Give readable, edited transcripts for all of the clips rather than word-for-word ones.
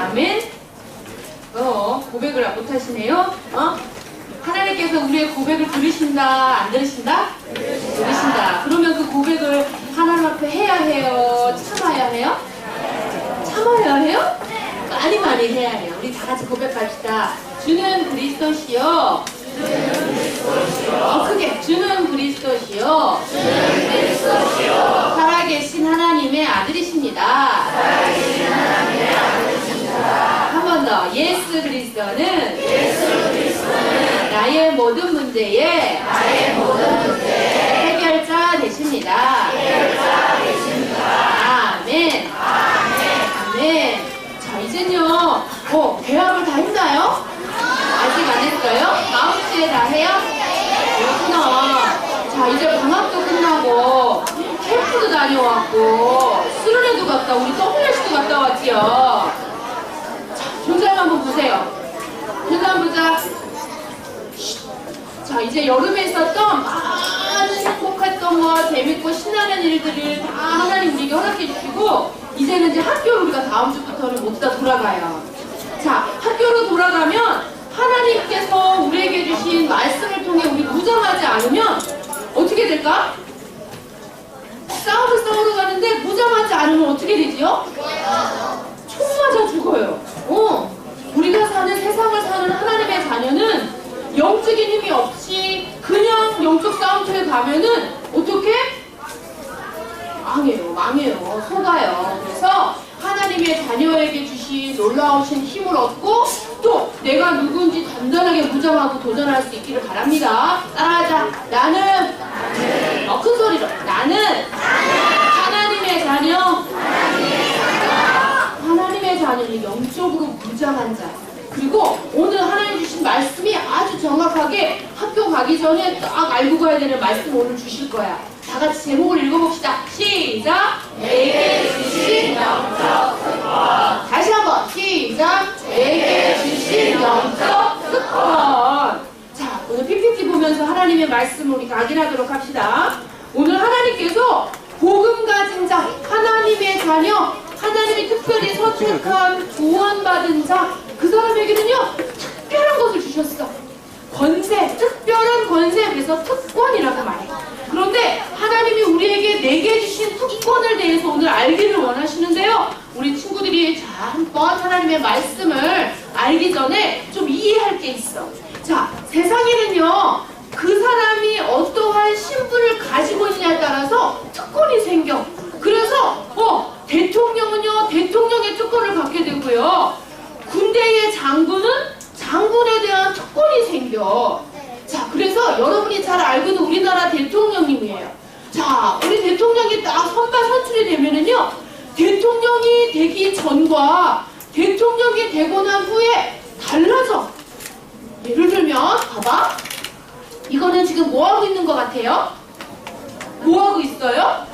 아멘. 고백을 못하시네요. 하나님께서 우리의 고백을 들으신다, 안 들으신다? 들으신다. 그러면 그 고백을 하나님 앞에 해야 해요? 참아야 해요? 참아야 해요? 많이 많이 해야 해요. 우리 다 같이 고백합시다. 주는 그리스도시요. 크게. 주는 그리스도시요. 살아계신 하나님의 아들이십니다. 한 번 더. 예수 그리스도는 나의 모든 문제의 해결자 되십니다. 아멘. 아멘. 자, 이젠요. 개학을 다 했나요? 아직 안 했어요? 다음 주에 다 해요? 그렇구나. 자, 이제 방학도 끝나고 캠프도 다녀왔고 수련회도 갔다 우리 WS도 갔다 왔지요. 자, 현장 한번 보세요. 현장 한번 보자. 자, 이제 여름에 있었던 많은 행복했던 거, 재밌고 신나는 일들을 다 하나님 우리에게 허락해 주시고 이제는 이제 학교로 우리가 다음 주부터는 모두 다 돌아가요. 자, 학교로 돌아가면 하나님께서 우리에게 주신 말씀을 통해 우리 무장하지 않으면 어떻게 될까? 싸움을 싸우러 가는데 무장하지 않으면 어떻게 되지요? 총 맞아 죽어요. 우리가 사는 세상을 사는 하나님의 자녀는 영적인 힘이 없이 그냥 영적 싸움터에 가면은 어떻게? 망해요. 속아요. 그래서 하나님의 자녀에게 주신 놀라우신 힘을 얻고 또 내가 누군지 단단하게 무장하고 도전할 수 있기를 바랍니다. 따라하자. 나는 큰 소리로 나는 하나님의 자녀. 하나님의 자녀는 영적으로 무장한 자. 그리고 오늘 하나님 주신 말씀이 아주 정확하게 학교 가기 전에 딱 알고 가야 되는 말씀 오늘 주실 거야. 다 같이 제목을 읽어봅시다. 시작! 내게 주신 영적 특권. 다시 한번 시작! 내게 주신 영적 특권. 자, 오늘 PPT 보면서 하나님의 말씀을 우리 각인하도록 합시다. 오늘 하나님께서 복음 가진 자, 하나님의 자녀, 하나님이 특별히 선택한 구원받은 자, 그 사람에게는요 특별한 것을 주셨어. 권세, 특별한 권세. 그래서 특권이라고 말해요. 그런데 하나님이 우리에게 내게 주신 특권을 대해서 오늘 알기를 원하시는데요, 우리 친구들이 자 한번 하나님의 말씀을 알기 전에 좀 이해할 게 있어. 자, 세상에는요 그 사람이 어떠한 신분을 가지고 있느냐에 따라서 특권이 생겨. 그래서 대통령은요 대통령의 특권을 갖게 되고요, 군대의 장군은 장군에 대한 특권이 생겨. 자, 그래서 여러분이 잘 알고 있는 우리나라 대통령님이에요. 자, 우리 대통령이 딱 선출이 되면은요, 대통령이 되기 전과 대통령이 되고 난 후에 달라져. 예를 들면 봐봐, 이거는 지금 뭐 하고 있는 것 같아요? 뭐 하고 있어요?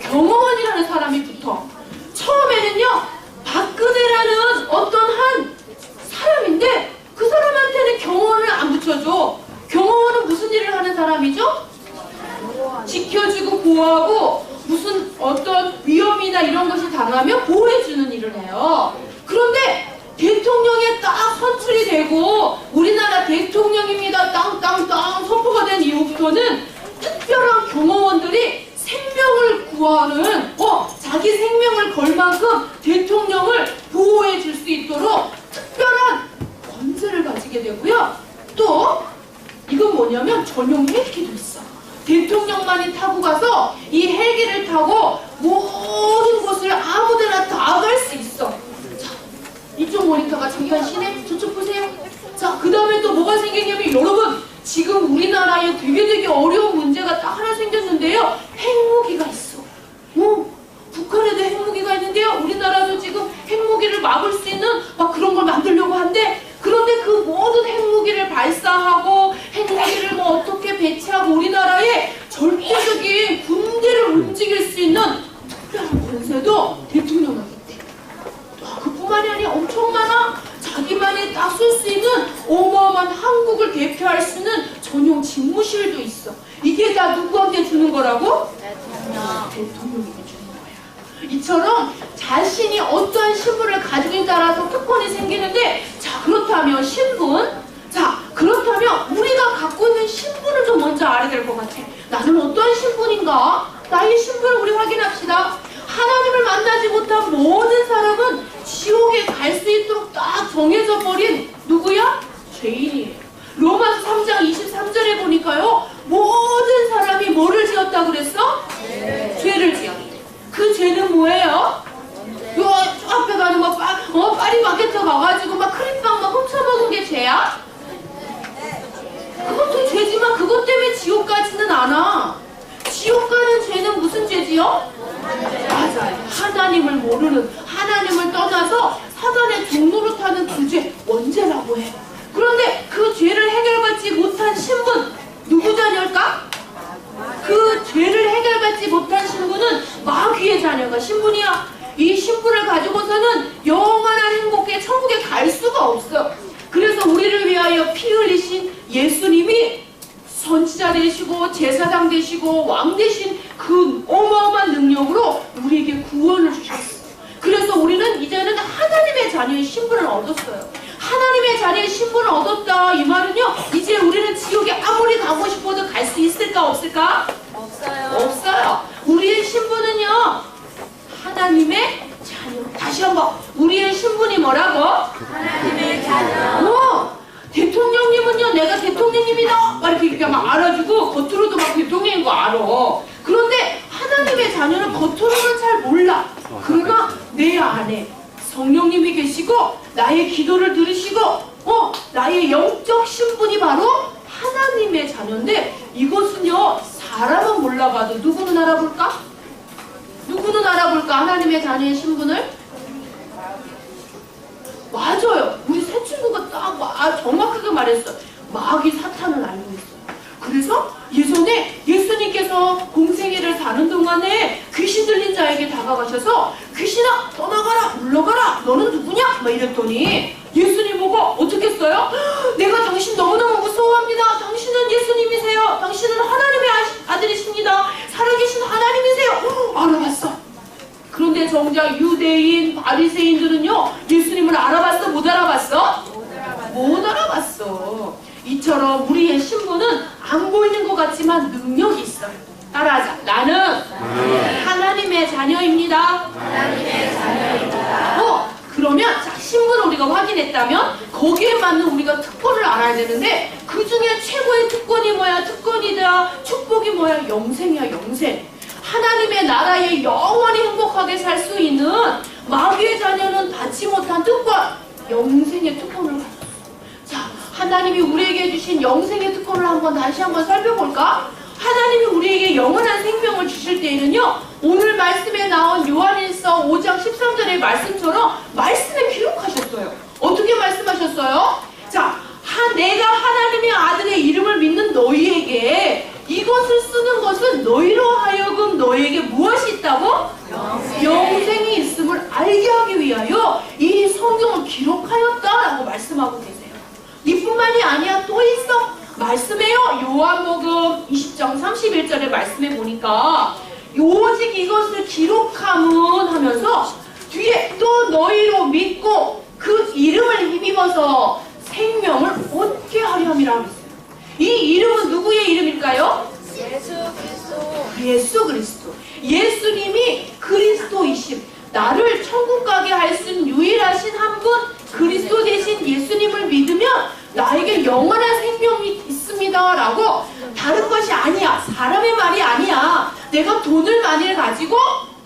경호원이라는 사람이 붙어. 처음에는요 박근혜라는 어떤 한 사람인데 그 사람한테는 경호원을 안 붙여줘. 경호원은 무슨 일을 하는 사람이죠? 지켜주고 보호하고 무슨 어떤 위험이나 이런 것이 당하면 보호해주는 일을 해요. 그런데 대통령에 딱 선출이 되고 우리나라 대통령입니다 땅땅땅 선포가 된 이후부터는 특별한 경호원들이 생명을 구하는 자기 생명을 걸 만큼 대통령을 보호해 줄 수 있도록 특별한 권세를 가지게 되고요. 또 이건 뭐냐면 전용 헬기도 있어. 대통령만이 타고 가서 이 헬기를 타고 모든 곳을 아무데나 다 갈 수 있어. 자, 이쪽 모니터가 잠깐 쉬네. 저쪽 보세요. 자, 그 다음에 또 뭐가 생겼냐면 여러분, 지금 우리나라에 되게 어려운 문제가 딱 하나 생겼는데요, 핵무기가 있어. 북한에도 핵무기가 있는데요, 우리나라도 지금 핵무기를 막을 수 있는 막 그런 걸 만들려고 한대. 그런데 그 모든 핵무기를 발사하고 핵무기를 뭐 어떻게 배치하고 우리나라에 절대적인 군대를 움직일 수 있는 특별한 권세도 대통령에게 있대. 그뿐만이 아니라 엄청 많아. 자기만이 딱 쓸 수 있는 어마어마한 한국을 대표할 수 있는 전용 집무실도 있어. 이게 다 누구한테 주는 거라고? 대통령에게 주는 거야. 이처럼 자신이 어떠한 신분을 가지고에 따라서 특권 직분하며 신분. 자, 그렇다면 우리가 갖고 있는 신분을 좀 먼저 알아야 될 것 같아. 나는 어떠한 신분인가? 나의 신분을 우리 확인합시다. 하나님을 만나지 못한 모든 사람은 지옥에 갈 수 있도록 딱 정해져 버린 누구야? 죄인이에요. 로마서 3장 23절에 보니까요, 모든 사람이 뭐를 지었다 그랬어? 죄를 지었다. 그 죄는 뭐예요? 요 앞에 가는 파리마켓에 가가지고 막 크림빵 막 훔쳐먹은 게 죄야? 그것도 죄지만 그것 때문에 지옥 가지는 않아. 지옥 가는 죄는 무슨 죄지요? 맞아요. 하나님을 모르는, 하나님을 떠나서 사단의 종로로 타는 그 죄, 원죄라고 해. 그런데 그 죄를 해결받지 못한 신분, 누구 자녀일까? 그 죄를 해결받지 못한 신분은 마귀의 자녀가 신분이야. 이 신분을 가지고서는 영원한 행복에 천국에 갈 수가 없어. 그래서 우리를 위하여 피 흘리신 예수님이 선지자 되시고 제사장 되시고 왕 되신 그 어마어마한 능력으로 우리에게 구원을 주셨어. 그래서 우리는 이제는 하나님의 자녀의 신분을 얻었어요. 하나님의 자녀의 신분을 얻었다 이 말은요, 이제 우리는 지옥에 아무리 가고 싶어도 갈 수 있을까 없을까? 없어요. 없어요. 우리의 신분은요, 하나님의 자녀. 다시 한번, 우리의 신분이 뭐라고? 하나님의 자녀. 대통령님은요, 내가 대통령님이다 막 이렇게 그냥 막 알아주고 겉으로도 막 대통령인 거 알아. 그런데 하나님의 자녀는 겉으로는 잘 몰라. 그러나 내 안에 성령님이 계시고 나의 기도를 들으시고 나의 영적 신분이 바로 하나님의 자녀인데, 이것은요 사람은 몰라봐도 누구는 알아볼까? 누구는 알아볼까? 하나님의 자녀의 신분을? 맞아요. 우리 새 친구가 딱 정확하게 말했어. 마귀 사탄을 알고 있어요. 그래서 예전에 예수님께서 공생애를 사는 동안에 귀신 들린 자에게 다가가셔서 귀신아 떠나가라 물러가라 너는 누구냐? 막 이랬더니 예수님 보고 어떻게 했어요? 내가 당신 너무너무 무서워합니다. 당신은 예수님이세요. 당신은 하나님의 아들이십니다. 살아계신 하나님이세요. 알아봤어. 그런데 정작 유대인, 바리새인들은요, 예수님을 알아봤어? 못 알아봤어? 못 알아봤어. 이처럼 우리의 신분은 안 보이는 것 같지만 능력이 있어요. 따라하자. 나는 하나님의 자녀입니다. 하나님의 자녀입니다. 그러면 자, 신분을 우리가 확인했다면 거기에 맞는 우리가 특권을 알아야 되는데, 그 중에 최고의 특권이 뭐야? 특권이다. 축복이 뭐야? 영생이야, 영생. 하나님의 나라에 영원히 행복하게 살 수 있는 마귀의 자녀는 받지 못한 특권, 영생의 특권을 가졌어. 자, 하나님이 우리에게 주신 영생의 특권을 다시 한번 살펴볼까? 하나님이 우리에게 영원한 생명을 주실 때에는요, 오늘 말씀에 나온 요한일서 5장 13절의 말씀처럼 말씀에 기록하셨어요. 어떻게 말씀하셨어요? 자, 내가 하나님의 아들의 이름을 믿는 너희에게 이것을 쓰는 것은 너희로 하여금 너희에게 무엇이 있다고? 영생이 있음을 알게 하기 위하여 이 성경을 기록하였다라고 말씀하고 계세요. 이뿐만이 아니야. 또 있어. 말씀해요. 요한복음 20장 31절의 말씀에 보니까 오직 이것을 기록함은 하면서 뒤에 또 너희로 믿고 그 이름을 힘입어서 생명을 얻게 하려 함이라고 했어요. 이 이름은 누구의 이름일까요? 예수 그리스도. 예수 그리스도. 예수님이 그리스도이심, 나를 천국 가게 할 수 있는 유일하신 한 분, 그리스도 대신 예수님을 믿으면 나에게 영원한 생명이 있습니다 라고. 다른 것이 아니야. 사람의 말이 아니야. 내가 돈을 많이 가지고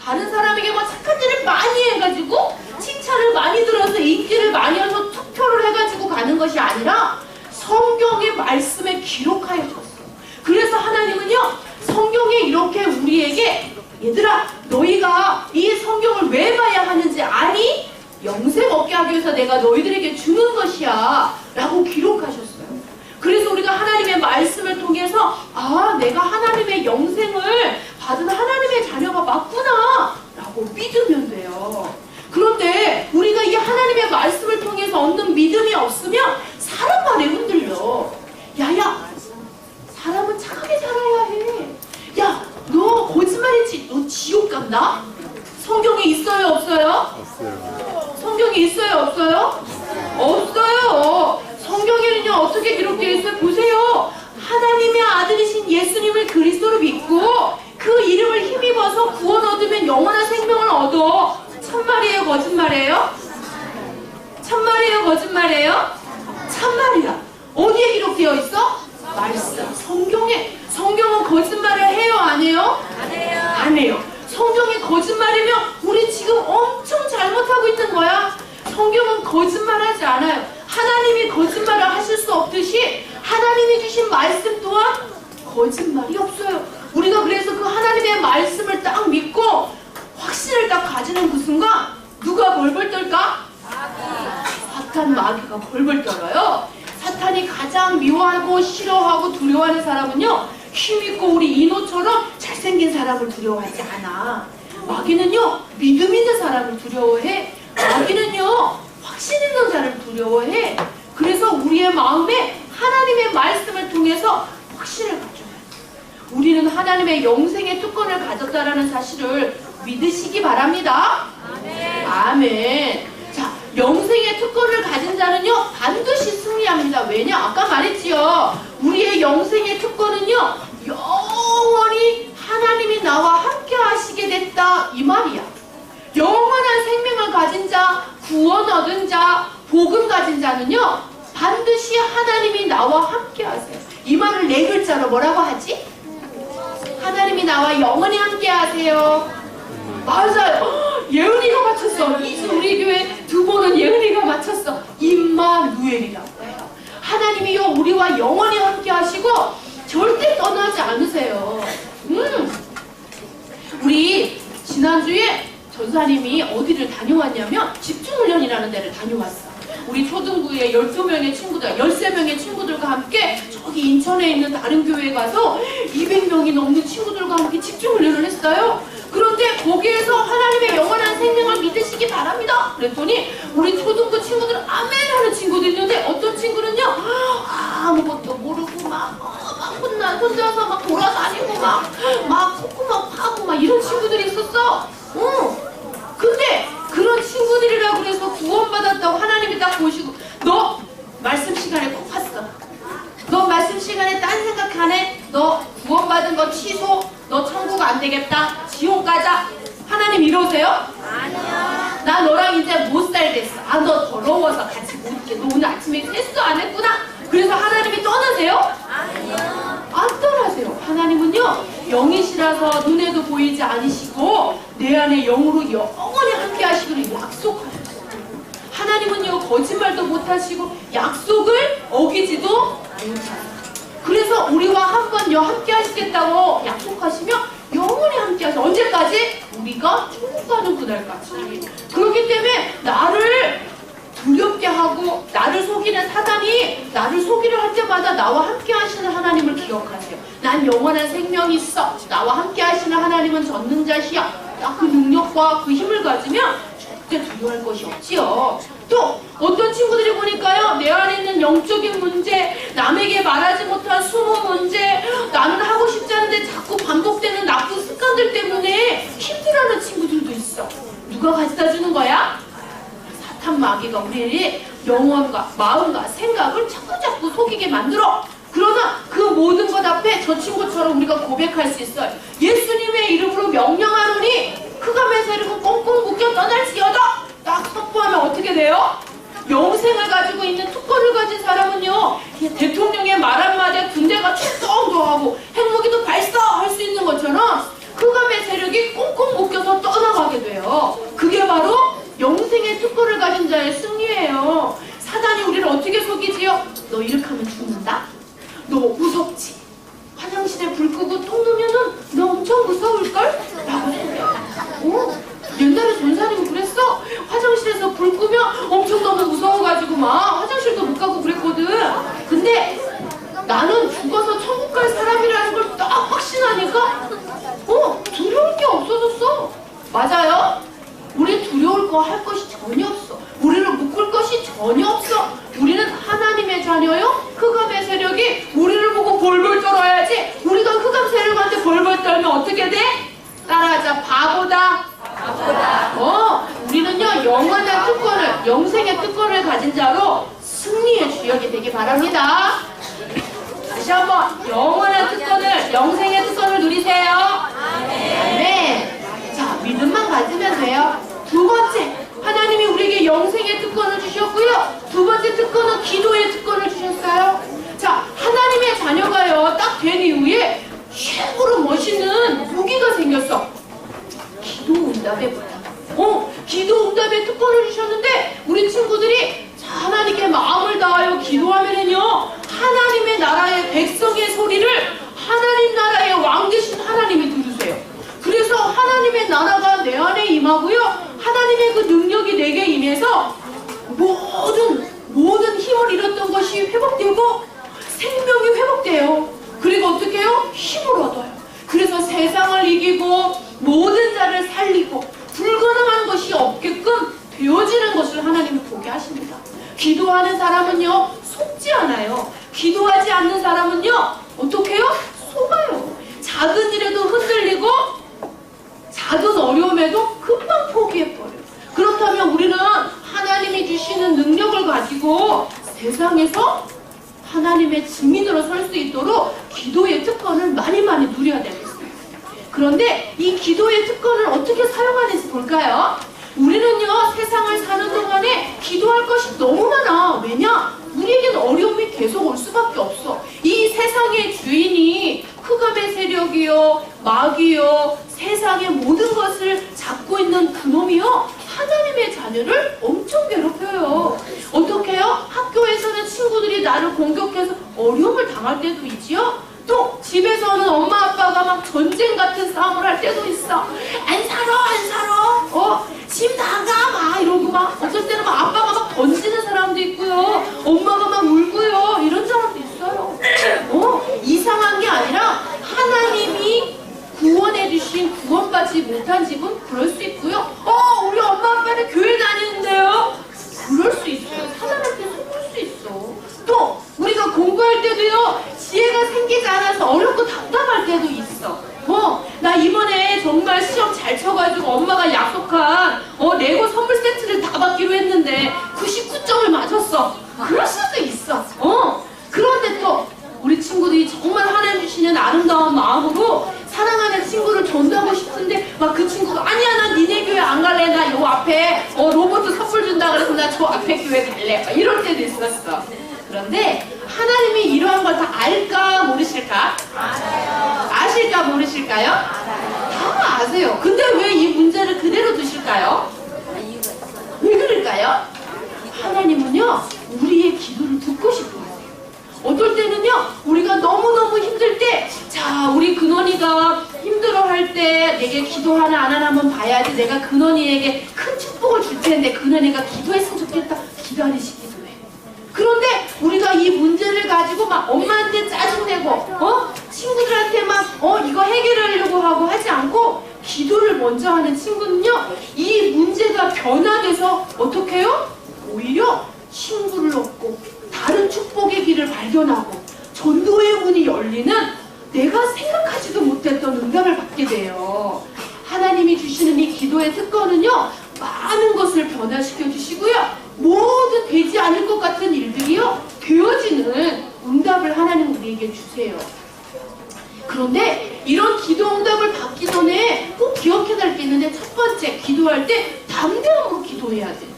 다른 사람에게 뭐 착한 일을 많이 해가지고 칭찬을 많이 들어서 인기를 많이 해서 투표를 해가지고 가는 것이 아니라 성경의 말씀에 기록하여 줬어. 그래서 하나님은요, 성경에 이렇게 우리에게, 얘들아 너희가 이 성경을 왜 봐야 하는지 아니? 영생 얻게 하기 위해서 내가 너희들에게 주는 것이야 라고 기록하셨어요. 그래서 우리가 하나님의 말씀을 통해서 내가 하나님의 영생을 받은 하나님의 자녀가 맞구나 라고 믿으면 돼요. 그런데 우리가 이 하나님의 말씀을 통해서 얻는 믿음이 없으면 사람 말에 흔들려. 야야, 사람은 착하게 살아야 해. 야, 너 거짓말했지? 너 지옥 간다? 성경에 있어요 없어요? 없어요. 성경에 있어요 없어요? 없어요. 어떻게 기록되어 있어요? 보세요. 하나님의 아들이신 예수님을 그리스도로 믿고 그 이름을 힘입어서 구원 얻으면 영원한 생명을 얻어. 참말이에요, 거짓말이에요? 참말이에요, 거짓말이에요? 참말이야. 어디에 기록되어 있어? 말씀. 성경은 거짓말을 해요, 안 해요? 안 해요. 안 해요. 성경이 거짓말이면 우리 지금 엄청 잘못하고 있는 거야. 성경은 거짓말하지 않아요. 하나님이 거짓말을 하실 수 없듯이 하나님이 주신 말씀 또한 거짓말이 없어요. 우리가 그래서 그 하나님의 말씀을 딱 믿고 확신을 딱 가지는 그 순간 누가 벌벌 떨까? 사탄 마귀가 벌벌 떨어요. 사탄이 가장 미워하고 싫어하고 두려워하는 사람은요, 힘있고 우리 인호처럼 잘생긴 사람을 두려워하지 않아. 마귀는요, 믿음 있는 사람을 두려워해. 마귀는요, 확신 있는 사람을 두려워해. 그래서 우리의 마음에 하나님의 말씀을 통해서 확신을 가져야 돼. 우리는 하나님의 영생의 특권을 가졌다라는 사실을 믿으시기 바랍니다. 아멘. 아멘. 자, 영생의 특권을 가진 자는요, 반드시 승리합니다. 왜냐? 아까 말했지요. 우리의 영생의 특권은요, 영원히 하나님이 나와 함께 하시게 됐다. 이 말이야. 영원한 생명을 가진 자, 구원 얻은 자, 복음 가진 자는요, 반드시 하나님이 나와 함께 하세요. 이 말을 네 글자로 뭐라고 하지? 하나님이 나와 영원히 함께 하세요. 맞아요. 예은이가 맞췄어. 우리 교회 두 번은 예은이가 맞췄어. 임마누엘이라고 해요. 하나님이요, 우리와 영원히 함께 하시고 절대 떠나지 않으세요. 우리 지난주에 전사님이 어디를 다녀왔냐면 집중훈련이라는 데를 다녀왔어. 우리 초등부의 12명의 친구들, 13명의 친구들과 함께 저기 인천에 있는 다른 교회에 가서 200명이 넘는 친구들과 함께 집중훈련을 했어요. 그런데 거기에서 하나님의 영원한 생명을 믿으시기 바랍니다. 그랬더니 우리 초등부 친구들 아멘 하는 친구도 있는데, 어떤 친구는요, 아무것도 모르고 막 혼자서 막 돌아다니고 막 콧구멍 파고 막 이런 친구들이 있었어. 근데 그런 친구들이라고 그래서 구원받았다고 하나님이 딱 보시고, 너 말씀 시간에 꼭 봤어. 너 말씀 시간에 딴 생각하네. 너 구원받은 거 취소. 너 천국 안 되겠다. 지옥 가자. 하나님 이러세요? 아니요. 나 너랑 이제 못 살겠어. 너 더러워서 같이 못 있게. 너 오늘 아침에 세수 안 했구나. 그래서 하나님이 떠나세요? 아니요. 안 떠나세요. 하나님은요, 영이시라서 눈에도 보이지 않으시고 내 안에 영으로 영원히 함께 하시기를 약속하셨어요. 하나님은요, 거짓말도 못하시고 약속을 어기지도 않으세요. 그래서 우리와 한번 함께 하시겠다고 약속하시면 영원히 함께 하세요. 언제까지? 우리가 천국 가는 그날까지. 그렇기 때문에 나를 두렵게 하고 나를 속이는 사단이 나를 속이려 할 때마다 나와 함께 하시는 하나님을 기억하세요. 난 영원한 생명이 있어. 나와 함께 하시는 하나님은 전능자시야. 나 그 능력과 그 힘을 가지면 절대 두려워할 것이 없지요. 또 어떤 친구들이 보니까요, 내 안에 있는 영적인 문제, 남에게 말하지 못한 숨은 문제, 나는 하고 싶지 않은데 자꾸 반복되는 나쁜 습관들 때문에 힘들어하는 친구들도 있어. 누가 가져다 주는 거야? 사탄 마귀가 우리의 영혼과 마음과 생각을 자꾸 속이게 만들어. 그러나 그 모든 것 앞에 저 친구처럼 우리가 고백할 수 있어요. 예수님의 이름으로 명령하노니 흑암의 세력은 꽁꽁 묶여 떠날지어다. 딱 선포하면 어떻게 돼요? 영생을 가지고 있는 특권을 가진 사람은요, 대통령의 말 한마디에 군대가 출동도 하고 핵무기도 발사할 수 있는 것처럼 흑암의 세력이 꽁꽁 묶여서 떠나가게 돼요. 그게 바로 영생의 특권을 가진 자의 승리예요. 사단이 우리를 어떻게 속이지요? 너 이렇게 하면 죽는다? 너 무섭지? 화장실에 불 끄고 똥 누면은 너 엄청 무서울걸? 라고 속여. 옛날에 전사님이 그랬어. 화장실에서 불 끄면 엄청 너무 무서워가지고 막 화장실도 못 가고 그랬거든. 근데 나는 죽어서 천국 갈 사람이라는 걸 딱 확신하니까 두려울 게 없어졌어. 맞아요? 우리 두려울 거 할 것이 전혀 없어. 우리를 묶을 것이 전혀 없어. 우리는 하나님의 자녀요. 흑암의 세력이 우리를 보고 벌벌 떨어야지. 우리가 흑암 세력한테 벌벌 떨면 어떻게 돼? 따라하자. 바보다. 바보다. 우리는요, 영원한 특권을, 영생의 특권을 가진 자로 승리의 주역이 되기 바랍니다. 다시 한번 영원한 특권을, 영생의 특권을 누리세요. 네. 자, 믿음만 가지면 돼요. 두 번째, 하나님이 우리에게 영생의 특권을 주셨고요. 두 번째 특권은 기도의 특권을 주셨어요. 자, 하나님의 자녀가요, 딱 된 이후에 최고로 멋있는 무기가 생겼어. 기도 응답의 부탁. 기도 응답의 특권을 주셨는데 우리 친구들이 하나님께 마음을 다하여 기도하면은요, 하나님의 나라의 백성의 소리를 하나님 나라의 왕 되신 하나님이 들으세요. 그래서 하나님의 나라가 내 안에 임하고요, 하나님의 그 능력이 내게 임해서 모든 힘을 잃었던 것이 회복되고 생명이 회복돼요. 그리고 어떻게 해요? 힘을 얻어요. 그래서 세상을 이기고 모든 자를 살리고 불가능한 것이 없게끔 되어지는 것을 하나님이 보게 하십니다. 기도하는 사람은요, 속지 않아요. 기도하지 않는 사람은요, 어떻게 해요? 속아요. 작은 일에도 흔들리고 작은 어려움에도 금방 포기해버려요. 그렇다면 우리는 하나님이 주시는 능력을 가지고 세상에서 하나님의 증인으로 설 수 있도록 기도의 특권을 많이 누려야 되겠어요. 그런데 이 기도의 특권을 어떻게 사용하는지 볼까요? 우리는요, 세상을 사는 동안에 기도할 것이 너무 많아. 왜냐? 우리에겐 어려움이 계속 올 수밖에 없어. 이 세상의 주인이 흑암의 세력이요, 마귀요, 세상의 모든 것을 잡고 있는 그놈이요, 하나님의 자녀를 엄청 괴롭혀요. 어떻게 해요? 학교에서는 친구들이 나를 공격해서 어려움을 당할 때도 있지요. 또 집에서는 엄마 아빠가 막 전쟁 같은 싸움을 할 때도 있어. 안 살아. 집 나가 막 이러고 막 어쩔 때는 막 아빠가 막 던지는 사람도 있고요. 엄마가 막 울고요. 이런 사람도 있어요. 이상한 게 아니라 하나님이 구원해주신 구원받지 못한 집은 그럴 수 있고요. 우리 엄마 아빠는 교회 다니는데요. 그럴 수 있어요. 사람한테 속을 수 있어. 또 우리가 공부할 때도요, 지혜가 생기지 않아서 어렵고 답답할 때도 있어. 나 이번에 정말 시험 잘 쳐가지고 엄마가 약속한 레고 선물 세트를 다 받기로 했는데 99점을 맞았어. 그럴 수도 있어. 그런데 또 우리 친구들이 정말 하나님 주시는 아름다운 마음으로 사랑하는 친구를 전도하고 싶은데 막 그 친구가 아니야, 나 니네 교회 안 갈래. 나 요 앞에 로봇 선물 준다 그래서 나 저 앞에 교회 갈래. 막 이럴 때도 있었어. 그런데 하나님이 이러한 걸 다 알까 모르실까? 알아요. 아실까 모르실까요? 알아요. 다 아세요. 근데 왜 이 문제를 그대로 두실까요? 왜 그럴까요? 하나님은요, 우리의 기도를 듣고 싶어요. 어떨 때는요, 우리가 너무너무 힘들 때, 자, 우리 근원이가 힘들어할 때 내게 기도하나 안 하나 한번 봐야지. 내가 근원이에게 큰 축복을 줄 텐데 근원이가 기도했으면 좋겠다. 기다리시 기도해. 그런데 우리가 이 문제를 가지고 막 엄마한테 짜증내고 친구들한테 막 이거 해결하려고 하고 하지 않고 기도를 먼저 하는 친구는요, 이 문제가 변화돼서 어떻게 해요? 오히려 친구를 얻고 다른 축복의 길을 발견하고 전도의 문이 열리는 내가 생각하지도 못했던 응답을 받게 돼요. 하나님이 주시는 이 기도의 특권은요, 많은 것을 변화시켜 주시고요, 모든 되지 않을 것 같은 일들이요, 되어지는 응답을 하나님 우리에게 주세요. 그런데 이런 기도 응답을 받기 전에 꼭 기억해야 할 게 있는데, 첫 번째, 기도할 때 담대함으로 기도해야 돼.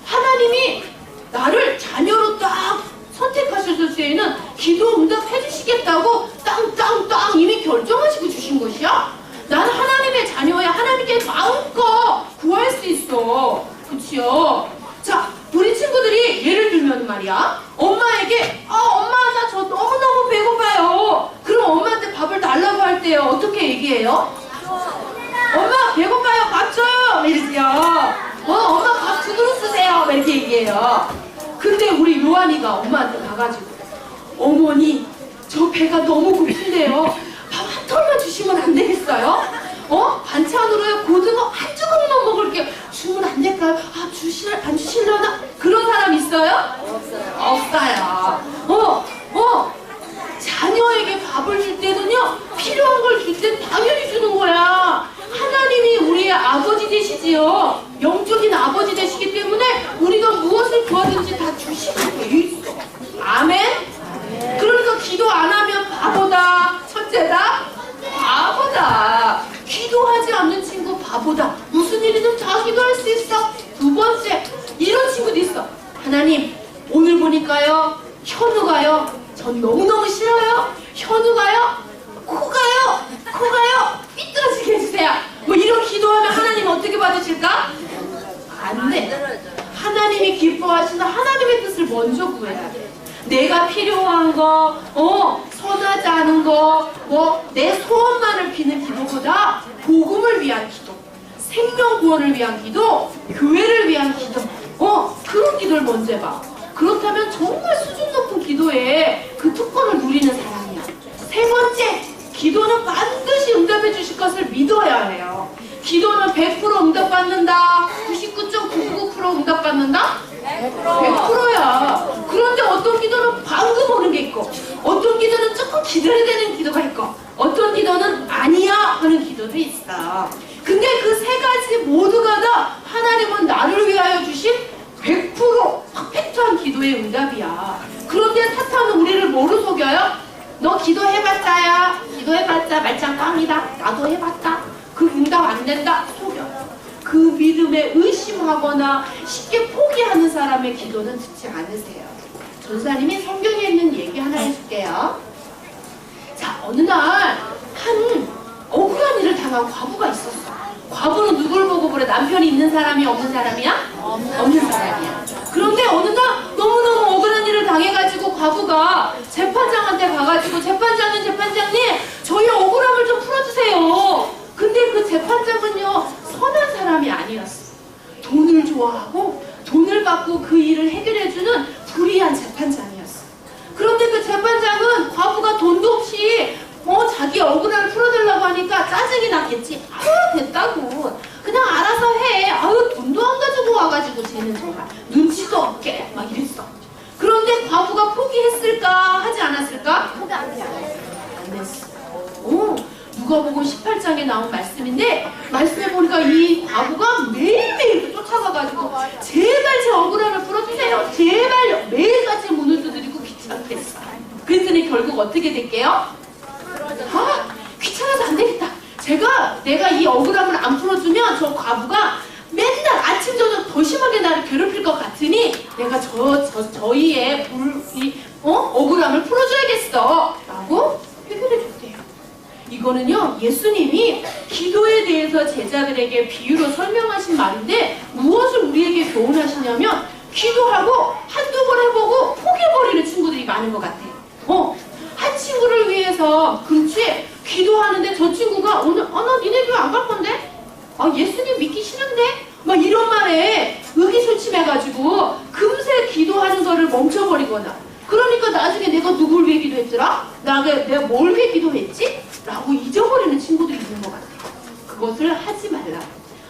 하나님이 나를 자녀로 딱 선택하셨을 때에는 기도 응답 해주시겠다고 땅땅땅 이미 결정하시고 주신 것이야. 나는 하나님의 자녀야. 하나님께 마음껏 구할 수 있어. 그치요? 자, 우리 친구들이 예를 들면 말이야, 엄마에게 엄마 나 저 너무너무 배고파요. 그럼 엄마한테 밥을 달라고 할 때요, 어떻게 얘기해요? 엄마 배고파요, 밥 줘요. 이러지요. 엄마 밥 두 그릇 주세요. 이렇게 얘기해요. 근데 우리 요한이가 엄마한테 가가지고, 어머니 저 배가 너무 고픈데요, 밥 한 톨만 주시면 안 되겠어요? 반찬으로요 고등어 한 조각만 먹을게요. 주면 안 될까요? 안 주실려나? 그런 사람 있어요? 없어요. 자녀에게 밥을 줄 때는요, 필요한 걸 줄 땐 당연히 주는 거야. 하나님이 우리의 아버지 되시지요. 영적인 아버지 되시기 때문에 우리가 무엇을 구하든지 뭐든지 다 주시면 돼 있어. 아멘? 그러니까 기도 안 하면 바보다. 첫째다, 바보다. 기도하지 않는 친구 바보다. 무슨 일이든 다 기도할 수 있어. 두 번째, 이런 친구도 있어. 하나님, 오늘 보니까요, 현우가요, 전 너무너무 싫어요. 현우가요, 코가요, 삐뚤어지게 해주세요. 뭐 이런 기도하면 하나님 어떻게 받으실까? 안 돼. 하나님이 기뻐하시는 하나님의 뜻을 먼저 구해야 돼. 내가 필요한 거, 선하지 않은 거, 내 소원만을 비는 기도보다 복음을 위한 기도, 생명 구원을 위한 기도, 교회를 위한 기도, 그런 기도를 먼저 해봐. 그렇다면 정말 수준 높은 기도에 그 특권을 누리는 사람이야. 세 번째, 기도는 반드시 응답해 주실 것을 믿어야 해요. 기도는 100% 응답받는다. 99.999% 응답받는다? 100%야. 그런데 어떤 기도는 방금 오는 게 있고, 어떤 기도는 조금 기다려야 되는 기도가 있고, 어떤 기도는 아니야 하는 기도도 있어. 근데 그 세 가지 모두가 다 하나님은 나를 위하여 주신 100% 퍼펙트한 기도의 응답이야. 그런데 사탄은 우리를 뭐로 속여요? 너 기도해봤자야. 기도해봤자 말짱 꽝이다. 나도 해봤다. 그 응답 안 된다. 속여요. 그 믿음에 의심하거나 쉽게 포기하는 사람의 기도는 듣지 않으세요. 전사님이 성경에 있는 얘기 하나 해줄게요. 자, 어느 날 한 억울한 일을 당한 과부가 있었어. 과부는 누굴 보고 그래? 남편이 있는 사람이 없는 사람이야? 없는 사람이야. 그런데 어느 날 너무너무 억울한 일을 당해가지고 과부가 재판장한테 가가지고 재판장님 저희 억울함을 좀 풀어주세요. 근데 그 재판장은요 선한 사람이 아니었어. 돈을 좋아하고 돈을 받고 그 일을 해결해주는 불의한 재판장이었어. 그런데 그 재판장은 과부가 돈도 없이 자기 억울함을 풀어달라고 하니까 짜증이 났겠지. 아유 됐다고 그냥 알아서 해. 아유 돈도 안 가지고 와가지고 쟤는 정말 눈치도 없게 막 이랬어. 그런데 과부가 포기했을까 하지 않았을까? 안 했어. 누가복음 18장에 나온 말씀인데 말씀에 보니까 이 과부가 매일매일 쫓아가가지고 제발 제 억울함을 풀어주세요. 제발요. 매일같이 문을 두드리고 귀찮게 했어. 그랬더니 결국 어떻게 될게요? 귀찮아서 안 되겠다. 내가 이 억울함을 안 풀어주면 저 과부가 맨날 아침 저녁 더 심하게 나를 괴롭힐 것 같으니 내가 저희의 억울함을 풀어줘야겠어 라고 해결해 줬대요. 이거는요 예수님이 기도에 대해서 제자들에게 비유로 설명하신 말인데 무엇을 우리에게 교훈하시냐면 기도하고 한두 번 해보고 포기해버리는 친구들이 많은 것 같아요. 한 친구를 위해서 그렇지 기도하는데 저 친구가 오늘 나 니네 교회 안 갈 건데? 예수님 믿기 싫은데? 막 이런 말에 의기소침해가지고 금세 기도하는 거를 멈춰버리거나 그러니까 나중에 내가 누굴 위해 기도했더라? 내가 뭘 위해 기도했지? 라고 잊어버리는 친구들이 있는 것 같아요. 그것을 하지 말라.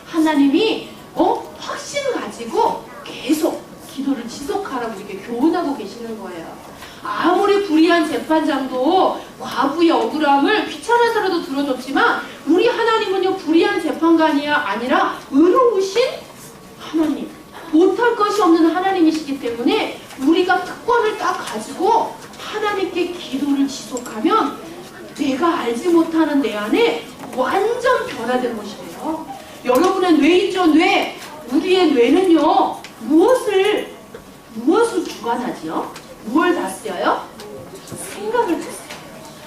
하나님이 확신 가지고 계속 기도를 지속하라고 이렇게 교훈하고 계시는 거예요. 아무리 불의한 재판장도 과부의 억울함을 귀찮아서라도 들어줬지만 우리 하나님은요 불의한 재판관이 아니라 의로우신 하나님, 못할 것이 없는 하나님이시기 때문에 우리가 특권을 딱 가지고 하나님께 기도를 지속하면 내가 알지 못하는 내 안에 완전 변화된 것이래요. 여러분의 뇌 있죠? 뇌. 우리의 뇌는요 무엇을 주관하지요? 무엇을 다스려요? 생각을 다스려요.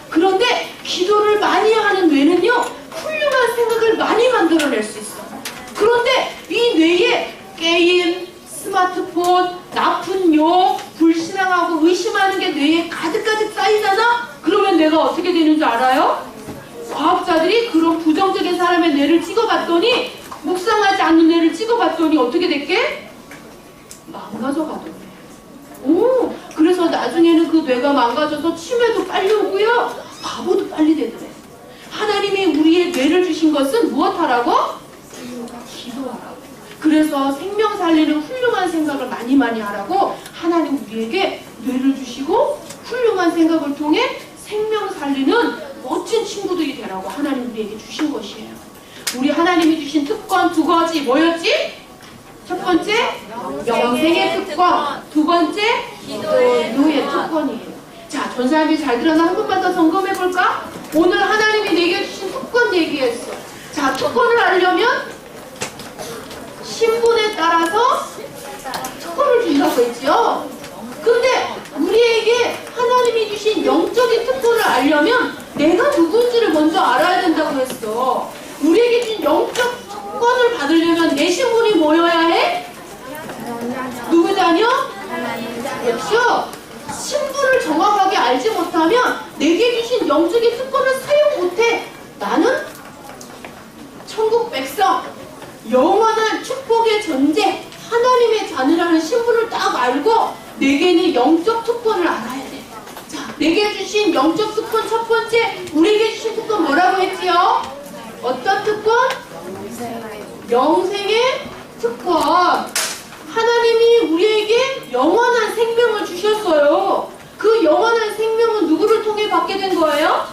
그런데 기도를 많이 하는 뇌는요 훌륭한 생각을 많이 만들어낼 수 있어요. 그런데 이 뇌에 게임, 스마트폰, 나쁜 욕, 불신앙하고 의심하는 게 뇌에 가득가득 쌓이잖아? 그러면 뇌가 어떻게 되는 줄 알아요? 과학자들이 그런 부정적인 사람의 뇌를 찍어봤더니 묵상하지 않는 뇌를 찍어봤더니 어떻게 됐게? 망가져가더래. 그래서 나중에는 그 뇌가 망가져서 치매도 빨리 오고요 바보도 빨리 되더래. 하나님이 우리의 뇌를 주신 것은 무엇하라고? 기도하라고. 그래서 생명 살리는 훌륭한 생각을 많이 하라고 하나님 우리에게 뇌를 주시고 훌륭한 생각을 통해 생명 살리는 멋진 친구들이 되라고 하나님 우리에게 주신 것이에요. 우리 하나님이 주신 특권 두 가지 뭐였지? 첫 번째, 영생의 특권. 두 번째, 기도의 특권이에요. 자, 전사님이 잘 들어서 한 번만 더 점검해볼까? 오늘 하나님이 내게 주신 특권 얘기했어. 자, 특권을 알려면 신분에 따라서 특권을 준다고 했지요. 근데 우리에게 하나님이 주신 영적인 특권을 알려면 내가 누군지를 먼저 알아야 된다고 했어. 우리에게 준 영적 특권을 받으려면 내 신분이 뭐여야 해? 누구 자녀? 그렇죠? 신분을 정확하게 알지 못하면 내게 주신 영적인 특권을 사용 못해. 나는 천국 백성, 영원한 축복의 존재, 하나님의 자녀라는 신분을 딱 알고 내게는 영적 특권을 알아야 돼. 자, 내게 주신 영적 특권 첫 번째, 우리에게 주신 특권 뭐라고 했지요? 어떤 특권? 영생의 특권. 하나님이 우리에게 영원한 생명을 주셨어요. 그 영원한 생명은 누구를 통해 받게 된 거예요?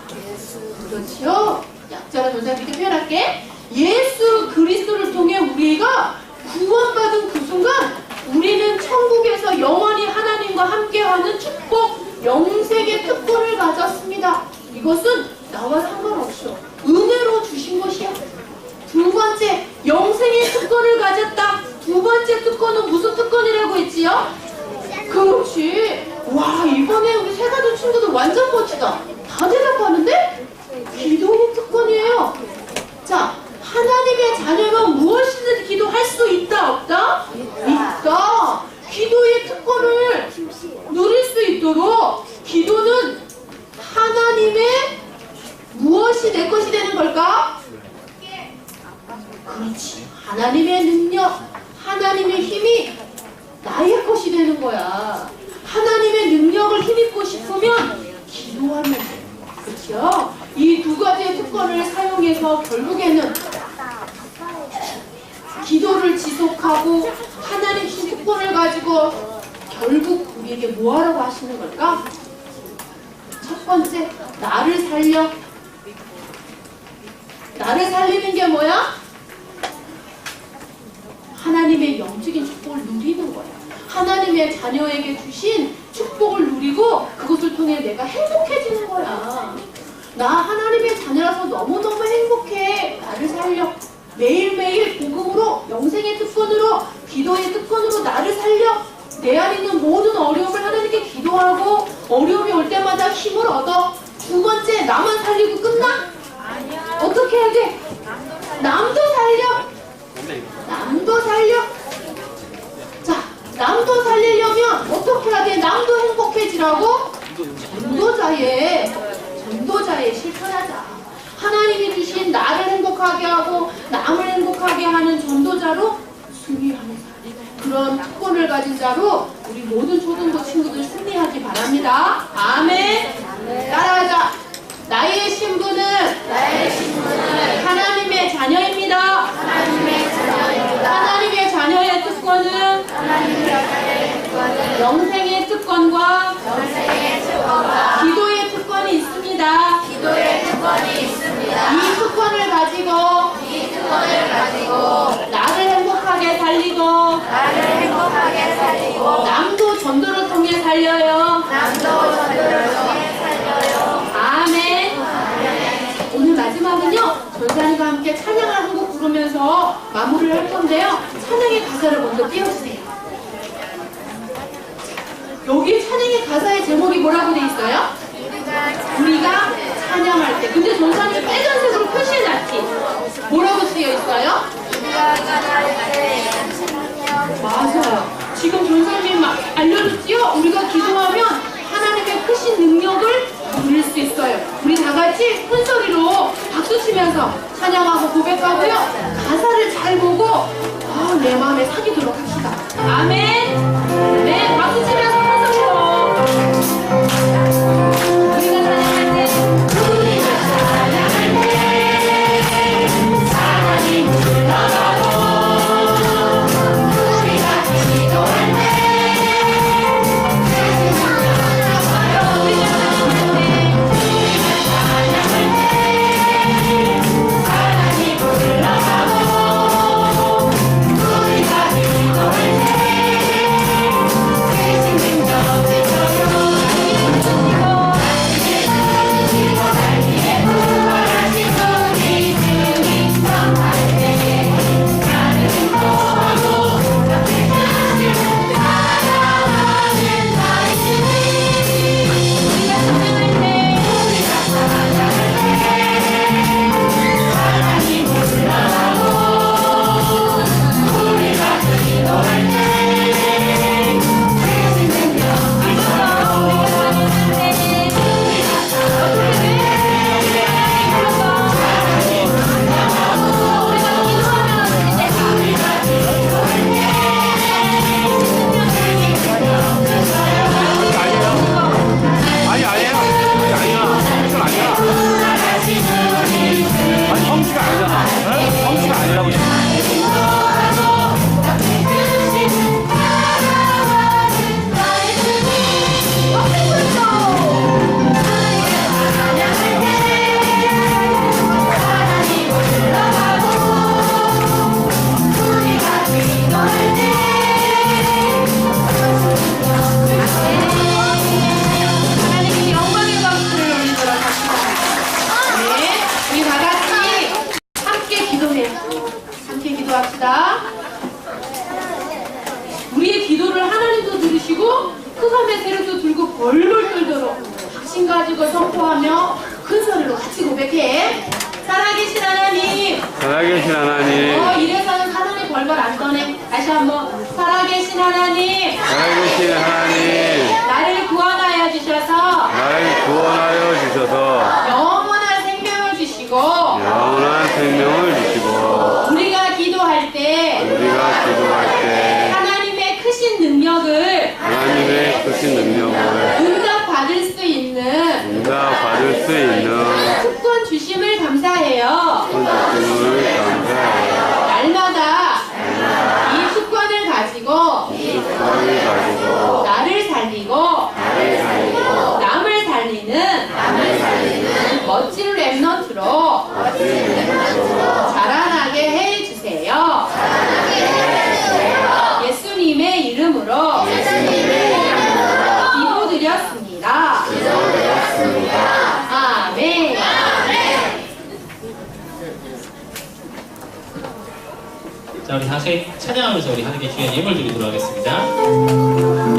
그렇죠. 약자가 전사님 이렇게 표현할게. 예수 그리스도를 통해 우리가 구원받은 그 순간 우리는 천국에서 영원히 하나님과 함께하는 축복, 영생의 특권을 가졌습니다. 이것은 나와 상관없어. 은혜로 주신 것이야. 두 번째, 영생의 특권을 가졌다. 두 번째 특권은 무슨 특권이라고 했지요? 그렇지. 와, 이번에 우리 세가족 친구들 완전 멋지다. 다 대답하는데? 기도의 특권이에요. 자, 하나님의 자녀가 무엇이든지 기도할 수 있다, 없다? 있다. 기도의 특권을 누릴 수 있도록 기도는 하나님의 무엇이 내 것이 되는 걸까? 그렇지. 하나님의 능력, 하나님의 힘이 나의 것이 되는 거야. 하나님의 능력을 힘입고 싶으면 기도하면 돼. 그렇죠? 이 두 가지의 특권을 사용해서 결국에는 기도를 지속하고 하나님 주신 특권을 가지고 결국 우리에게 뭐 하라고 하시는 걸까? 첫 번째, 나를 살려. 나를 살리는 게 뭐야? 하나님의 영적인 축복을 누리는 거야. 하나님의 자녀에게 주신 축복을 누리고 그것을 통해 내가 행복해지는 거야. 나 하나님의 자녀라서 너무너무 행복해. 나를 살려. 매일매일 복음으로, 영생의 특권으로, 기도의 특권으로 나를 살려. 내 안에 있는 모든 어려움을 하나님께 기도하고 어려움이 올 때마다 힘을 얻어. 두 번째, 나만 살리고 끝나? 아니요. 어떻게 해야 돼? 남도 살려. 남도 살려. 자, 남도 살리려면 어떻게 해야 돼? 남도 행복해지라고? 전도자의 실천하자. 하나님이 주신 나를 행복하게 하고 남을 행복하게 하는 전도자로 승리하는 사람. 그런 특권을 가진 자로 우리 모든 초등부 친구들 승리하기 바랍니다. 아멘. 따라하자. 나의 신분은 하나님의 자녀입니다. 하나님의 자녀의 특권은 영생의 특권과 기도의 특권이 있습니다. 이 특권을 가지고 나를 행복하게 살리고 남도 전도를 통해 살려요. 아멘. 오늘 마지막은요, 전사님과 함께 찬양을 한 곡 부르면서 마무리를 할 건데요. 찬양의 가사를 먼저 띄워주세요. 여기 찬양의 가사의 제목이 뭐라고 돼 있어요? 우리가 찬양할 때. 근데 전사님이 빨간색으로 표시해놨지? 뭐라고 쓰여 있어요? 맞아요. 지금 전사님이 알려줬지요? 우리가 기도하면 하나님의 크신 능력을 누릴 수 있어요. 우리 다 같이 큰 소리로 박수 치면서 찬양하고 고백하고요. 가사를 잘 보고 내 마음에 사귀도록 합시다. 아멘. 네, 박수 치면서 큰 소리로. 우리가 찬양할 때 하나님 불러가고 우리가 기도할 때 하나님 불러가고 우리가 벌벌 떨도록 확신 가지고 선포하며 큰 소리로 같이 고백해. 살아계신 하나님. 살아계신 하나님, 이래서는 사단이 벌벌 안 떠네. 다시 한번. 살아계신 하나님. 살아계신 하나님, 나를 구원하여 주셔서 나를 구원하여 주셔서 영원한 생명을 주시고 영원한 생명을 주시고 우리가 기도할 때 우리가 기도할 때 하나님의 크신 능력을 하나님의 크신 능력을 응답받을 수 있는 응답받을 수 있는 특권 주심을 감사해요. 선주님을 감사해요. 날마다 이 특권을 가지고 특권을 가지고 나를 살리고 남을 살리는 멋진 랩넌트로 자라나게 해주세요. 예수님의 이름으로 기도드렸습니다. 아멘. 자, 우리 다시 찬양하면서 우리 하나님께 주의 예물 드리도록 하겠습니다.